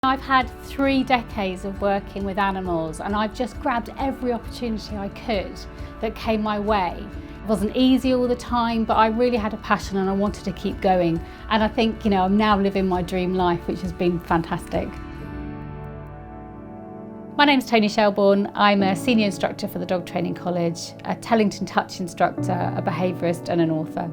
I've had 3 decades of working with animals, and I've just grabbed every opportunity I could that came my way. It wasn't easy all the time, but I really had a passion and I wanted to keep going. And I think, I'm now living my dream life, which has been fantastic. My name's Toni Shelbourne. I'm a senior instructor for the Dog Training College, a Tellington Touch instructor, a behaviourist and an author.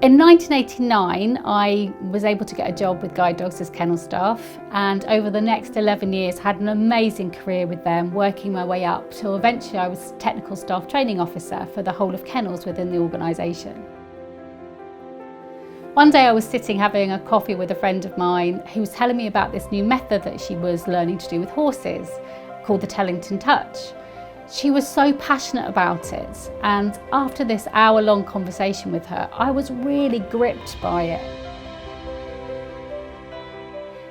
In 1989, I was able to get a job with guide dogs as kennel staff, and over the next 11 years had an amazing career with them, working my way up till eventually I was technical staff training officer for the whole of kennels within the organisation. One day I was sitting having a coffee with a friend of mine who was telling me about this new method that she was learning to do with horses called the Tellington Touch. She was so passionate about it, and after this hour-long conversation with her, I was really gripped by it.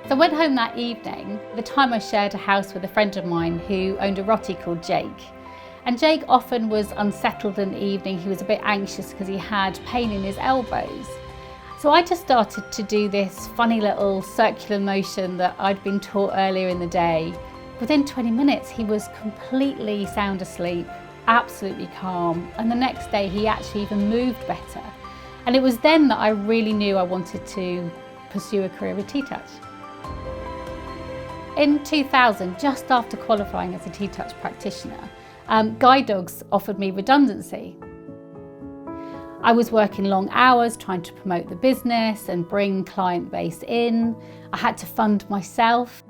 So I went home that evening. At the time I shared a house with a friend of mine who owned a rottie called Jake. And Jake often was unsettled in the evening. He was a bit anxious because he had pain in his elbows. So I just started to do this funny little circular motion that I'd been taught earlier in the day. Within 20 minutes, he was completely sound asleep, absolutely calm. And the next day, he actually even moved better. And it was then that I really knew I wanted to pursue a career with T-Touch. In 2000, just after qualifying as a T-Touch practitioner, guide dogs offered me redundancy. I was working long hours trying to promote the business and bring client base in. I had to fund myself.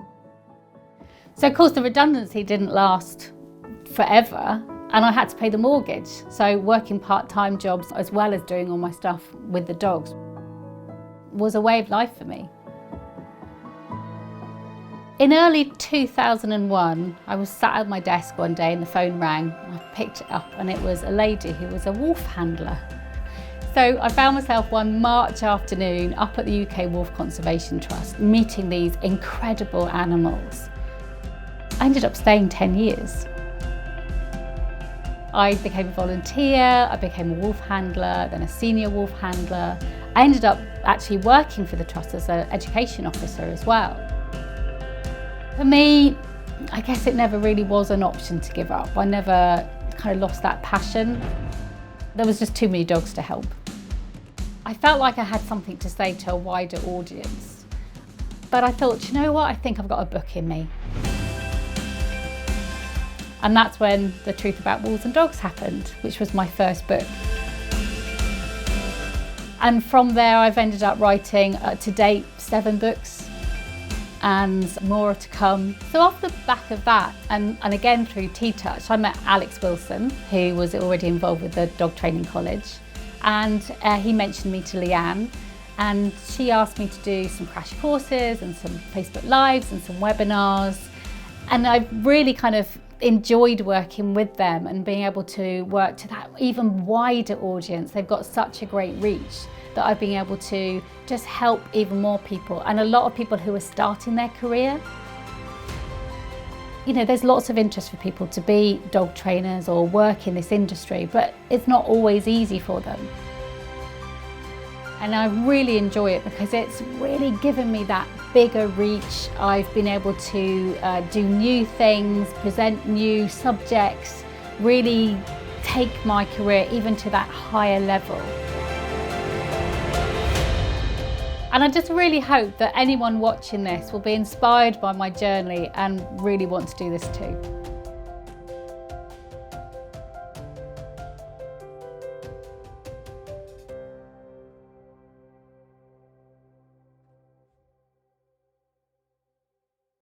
So of course the redundancy didn't last forever, and I had to pay the mortgage. So working part-time jobs as well as doing all my stuff with the dogs was a way of life for me. In early 2001, I was sat at my desk one day and the phone rang. I picked it up and it was a lady who was a wolf handler. So I found myself one March afternoon up at the UK Wolf Conservation Trust, meeting these incredible animals. I ended up staying 10 years. I became a volunteer, I became a wolf handler, then a senior wolf handler. I ended up actually working for the trust as an education officer as well. For me, I guess it never really was an option to give up. I never kind of lost that passion. There was just too many dogs to help. I felt like I had something to say to a wider audience. But I thought, you know what, I think I've got a book in me. And that's when The Truth About Wolves and Dogs happened, which was my first book. And from there, I've ended up writing, to date, 7 books and more to come. So off the back of that, and again through T-Touch, I met Alex Wilson, who was already involved with the Dog Training College. And he mentioned me to Leanne, and she asked me to do some crash courses and some Facebook Lives and some webinars. And I really kind of enjoyed working with them and being able to work to that even wider audience. They've got such a great reach that I've been able to just help even more people, and a lot of people who are starting their career. There's lots of interest for people to be dog trainers or work in this industry, but it's not always easy for them. And I really enjoy it because it's really given me that bigger reach. I've been able to do new things, present new subjects, really take my career even to that higher level. And I just really hope that anyone watching this will be inspired by my journey and really want to do this too.